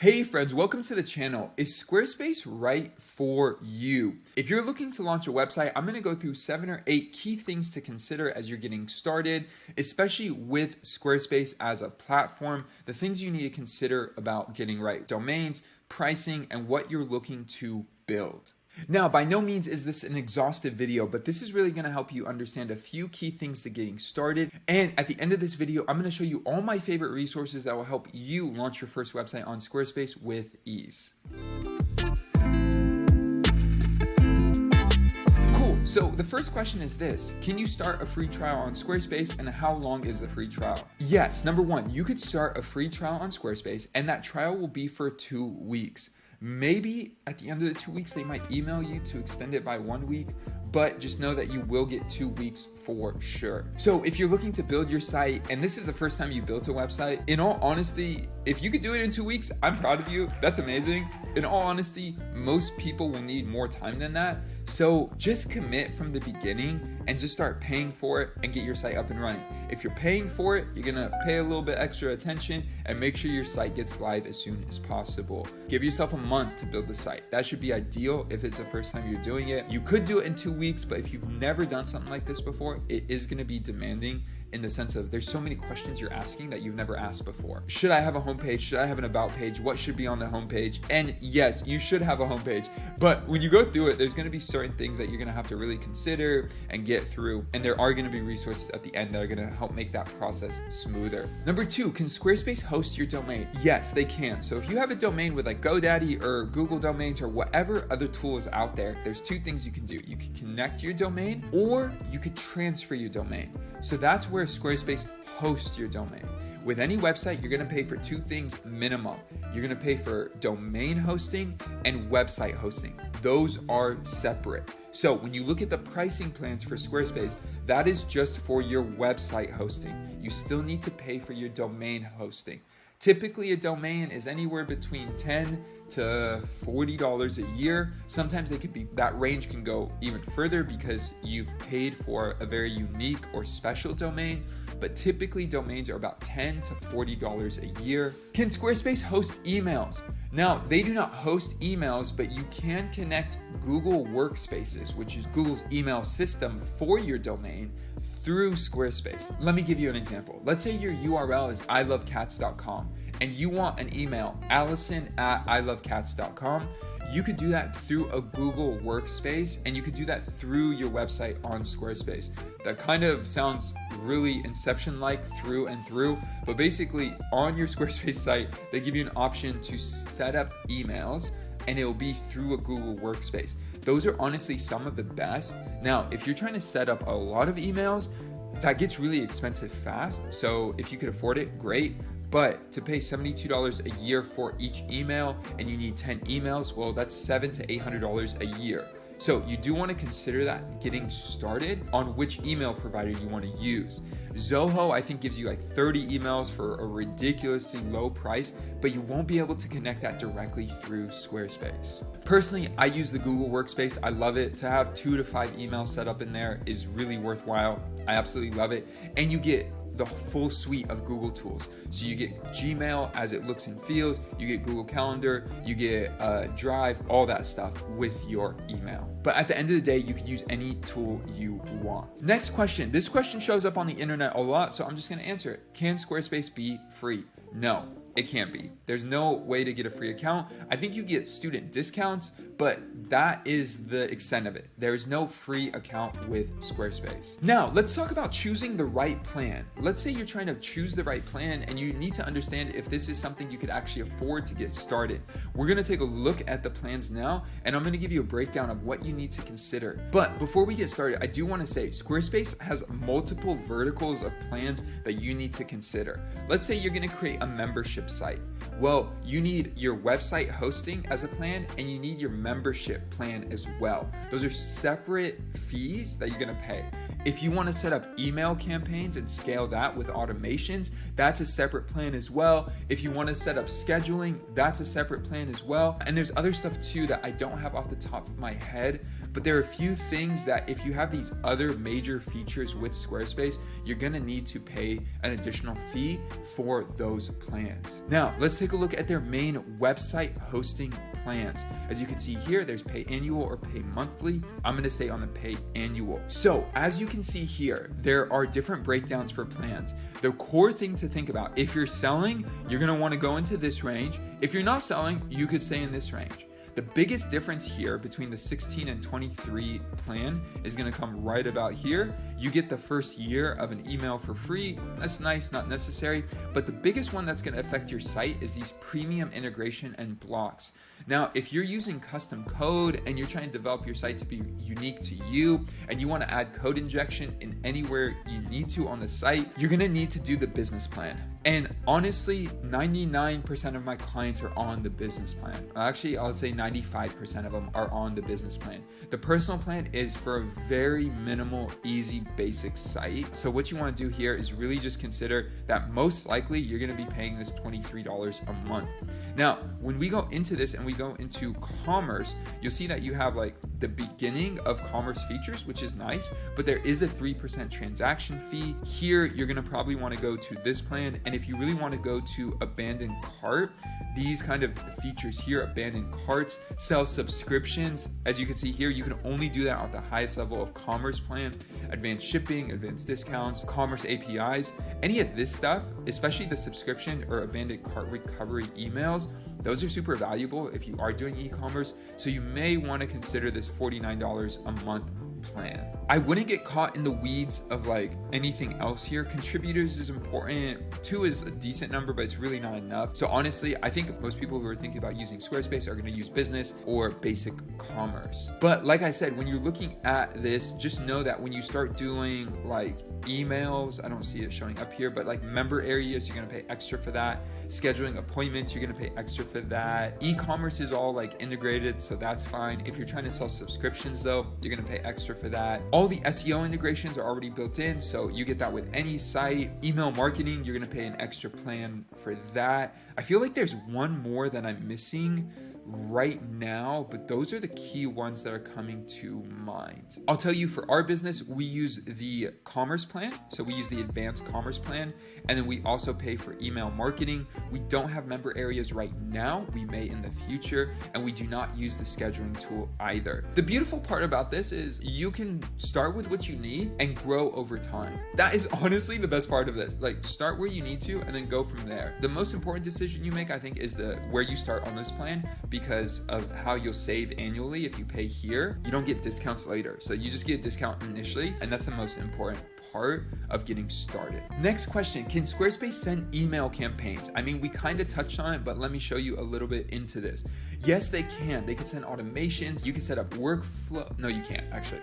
Hey friends, welcome to the channel. Is Squarespace right for you? If you're looking to launch a website, I'm going to go through 7 or 8 key things to consider as you're getting started, especially with Squarespace as a platform, the things you need to consider about getting right domains, pricing, and what you're looking to build. Now, by no means is this an exhaustive video, but this is really going to help you understand a few key things to getting started. And at the end of this video, I'm going to show you all my favorite resources that will help you launch your first website on Squarespace with ease. Cool. So the first question is this: can you start a free trial on Squarespace, and how long is the free trial? Yes, number one, you could start a free trial on Squarespace, and that trial will be for 2 weeks. Maybe at the end of the 2 weeks, they might email you to extend it by 1 week, but just know that you will get 2 weeks for sure. So if you're looking to build your site, and this is the first time you built a website, in all honesty, if you could do it in 2 weeks, I'm proud of you. That's amazing. In all honesty, most people will need more time than that. So just commit from the beginning and just start paying for it and get your site up and running. If you're paying for it, you're gonna pay a little bit extra attention and make sure your site gets live as soon as possible. Give yourself a month to build the site. That should be ideal if it's the first time you're doing it. You could do it in 2 weeks, but if you've never done something like this before, it is gonna be demanding in the sense of there's so many questions you're asking that you've never asked before. Should I have a homepage? Should I have an about page? What should be on the homepage? And yes, you should have a homepage, but when you go through it, there's gonna be certain things that you're gonna have to really consider and get through, and there are gonna be resources at the end that are gonna help make that process smoother. Number 2, can Squarespace host your domain? Yes, they can. So if you have a domain with like GoDaddy or Google Domains or whatever other tool is out there, there's 2 things you can do. You can connect your domain, or you could transfer your domain. So that's where Squarespace hosts your domain. With any website, you're gonna pay for 2 things minimum. You're gonna pay for domain hosting and website hosting. Those are separate. So when you look at the pricing plans for Squarespace, that is just for your website hosting. You still need to pay for your domain hosting. Typically, a domain is anywhere between $10 to $40 a year. Sometimes that range can go even further because you've paid for a very unique or special domain, but typically domains are about $10 to $40 a year. Can Squarespace host emails? Now, they do not host emails, but you can connect Google Workspaces, which is Google's email system for your domain, through Squarespace. Let me give you an example. Let's say your URL is ilovecats.com and you want an email, allison@ilovecats.com. You could do that through a Google Workspace, and you could do that through your website on Squarespace. That kind of sounds really Inception-like through and through, but basically on your Squarespace site, they give you an option to set up emails, and it will be through a Google Workspace. Those are honestly some of the best. Now, if you're trying to set up a lot of emails, that gets really expensive fast. So if you could afford it, great. But to pay $72 a year for each email, and you need 10 emails, well, that's $700 to $800 a year. So you do want to consider that getting started on which email provider you want to use. Zoho, I think, gives you like 30 emails for a ridiculously low price, but you won't be able to connect that directly through Squarespace. Personally, I use the Google Workspace. I love it. To have 2 to 5 emails set up in there is really worthwhile. I absolutely love it. And you get the full suite of Google tools. So you get Gmail as it looks and feels, you get Google Calendar, you get Drive, all that stuff with your email. But at the end of the day, you can use any tool you want. Next question. This question shows up on the internet a lot, so I'm just gonna answer it. Can Squarespace be free? No, it can't be. There's no way to get a free account. I think you get student discounts, but that is the extent of it. There is no free account with Squarespace. Now, let's talk about choosing the right plan. Let's say you're trying to choose the right plan and you need to understand if this is something you could actually afford to get started. We're gonna take a look at the plans now, and I'm gonna give you a breakdown of what you need to consider. But before we get started, I do wanna say Squarespace has multiple verticals of plans that you need to consider. Let's say you're gonna create a membership site. Well, you need your website hosting as a plan, and you need your membership plan as well. Those are separate fees that you're gonna pay. If you want to set up email campaigns and scale that with automations, that's a separate plan as well. If you want to set up scheduling, that's a separate plan as well. And there's other stuff too that I don't have off the top of my head, but there are a few things that if you have these other major features with Squarespace, you're going to need to pay an additional fee for those plans. things. Now, let's take a look at their main website hosting plans. As you can see here, there's pay annual or pay monthly. I'm going to stay on the pay annual. So as you can see here, there are different breakdowns for plans. The core thing to think about, if you're selling, you're going to want to go into this range. If you're not selling, you could stay in this range. The biggest difference here between the 16 and 23 plan is going to come right about here. You get the first year of an email for free. That's nice, not necessary. But the biggest one that's going to affect your site is these premium integration and blocks. Now, if you're using custom code and you're trying to develop your site to be unique to you and you want to add code injection in anywhere you need to on the site, you're going to need to do the business plan. And honestly, 99% of my clients are on the business plan. Actually, I'll say 95% of them are on the business plan. The personal plan is for a very minimal, easy, basic site. So what you want to do here is really just consider that most likely you're going to be paying this $23 a month. Now, when we go into this and we go into commerce, you'll see that you have like the beginning of commerce features, which is nice, but there is a 3% transaction fee. Here, you're going to probably want to go to this plan. And if you really want to go to abandoned cart, these kind of features here, abandoned carts, sell subscriptions. As you can see here, you can only do that at the highest level of commerce plan, advanced shipping, advanced discounts, commerce APIs, any of this stuff, especially the subscription or abandoned cart recovery emails. Those are super valuable if you are doing e-commerce. So you may want to consider this $49 a month plan. I wouldn't get caught in the weeds of like anything else here. Contributors is important. 2 is a decent number, but it's really not enough. So honestly, I think most people who are thinking about using Squarespace are going to use business or basic commerce. But like I said, when you're looking at this, just know that when you start doing like emails, I don't see it showing up here, but like member areas, you're going to pay extra for that. Scheduling appointments, you're going to pay extra for that. E-commerce is all like integrated, so that's fine. If you're trying to sell subscriptions though, you're going to pay extra for that. All the SEO integrations are already built in, so you get that with any site. Email marketing, you're going to pay an extra plan for that. I feel like there's one more that I'm missing right now, but those are the key ones that are coming to mind. I'll tell you, for our business, we use the commerce plan. So we use the advanced commerce plan, and then we also pay for email marketing. We don't have member areas right now. We may in the future, and we do not use the scheduling tool either. The beautiful part about this is you can start with what you need and grow over time. That is honestly the best part of this. Like, start where you need to and then go from there. The most important decision you make, I think, is where you start on this plan, because of how you'll save annually. If you pay here, you don't get discounts later. So you just get a discount initially, and that's the most important part of getting started. Next question, can Squarespace send email campaigns? I mean, we kind of touched on it, but let me show you a little bit into this. Yes, they can. They can send automations. You can set up workflow. No, you can't actually.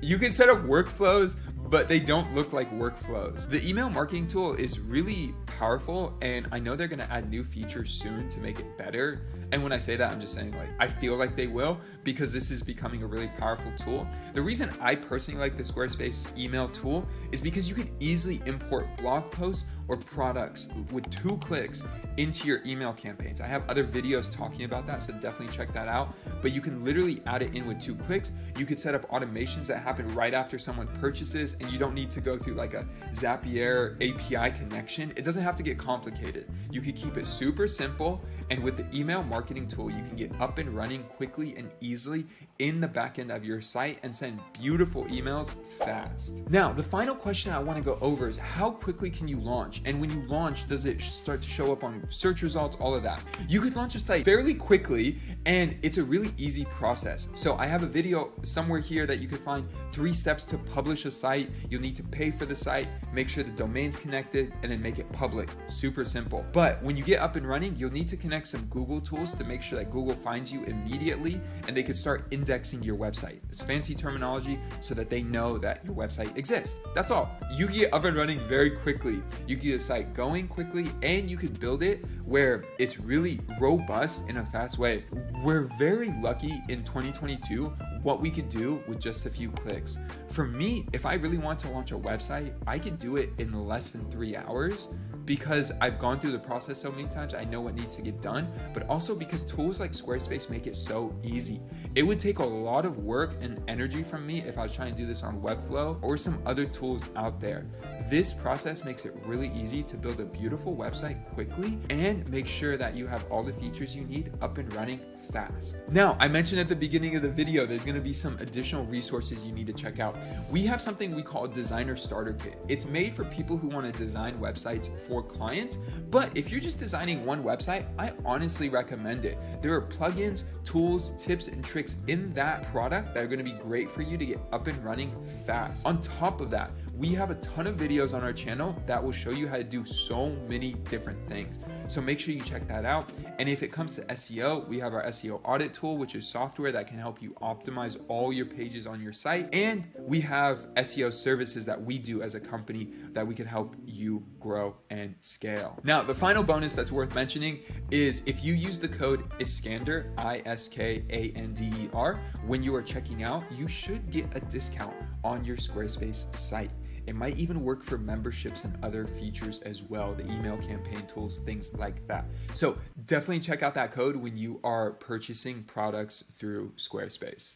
You can set up workflows, but they don't look like workflows. The email marketing tool is really powerful, and I know they're gonna add new features soon to make it better. And when I say that, I'm just saying, like, I feel like they will, because this is becoming a really powerful tool. The reason I personally like the Squarespace email tool is because you can easily import blog posts or products with 2 clicks into your email campaigns. I have other videos talking about that, so definitely check that out. But you can literally add it in with 2 clicks. You could set up automations that happen right after someone purchases, and you don't need to go through like a Zapier API connection. It doesn't have to get complicated. You could keep it super simple, and with the email marketing tool, you can get up and running quickly and easily in the back end of your site and send beautiful emails fast. Now, the final question I want to go over is, how quickly can you launch? And when you launch, does it start to show up on search results, all of that? You could launch a site fairly quickly, and it's a really easy process. So I have a video somewhere here that you can find 3 steps to publish a site. You'll need to pay for the site, make sure the domain's connected, and then make it public. Super simple. But when you get up and running, you'll need to connect some Google tools to make sure that Google finds you immediately, and they could start indexing your website. It's fancy terminology so that they know that your website exists. That's all. You can get up and running very quickly. You can get a site going quickly, and you can build it where it's really robust in a fast way. We're very lucky in 2022 what we could do with just a few clicks. For me, if I really want to launch a website, I could do it in less than 3 hours because I've gone through the process so many times. I know what needs to get done, but also because tools like Squarespace make it so easy. It would take a lot of work and energy from me if I was trying to do this on Webflow or some other tools out there. This process makes it really easy to build a beautiful website quickly and make sure that you have all the features you need up and running fast. Now, I mentioned at the beginning of the video, there's going to be some additional resources you need to check out. We have something we call Designer Starter Kit. It's made for people who want to design websites for clients, but if you're just designing one website, I honestly recommend it. There are plugins, tools, tips, and tricks in that product that are going to be great for you to get up and running fast. On top of that, we have a ton of videos on our channel that will show you how to do so many different things. So make sure you check that out. And if it comes to SEO, we have our SEO audit tool, which is software that can help you optimize all your pages on your site. And we have SEO services that we do as a company that we can help you grow and scale. Now, the final bonus that's worth mentioning is if you use the code ISKANDER, ISKANDER, when you are checking out, you should get a discount on your Squarespace site. It might even work for memberships and other features as well, the email campaign tools, things like that. So definitely check out that code when you are purchasing products through Squarespace.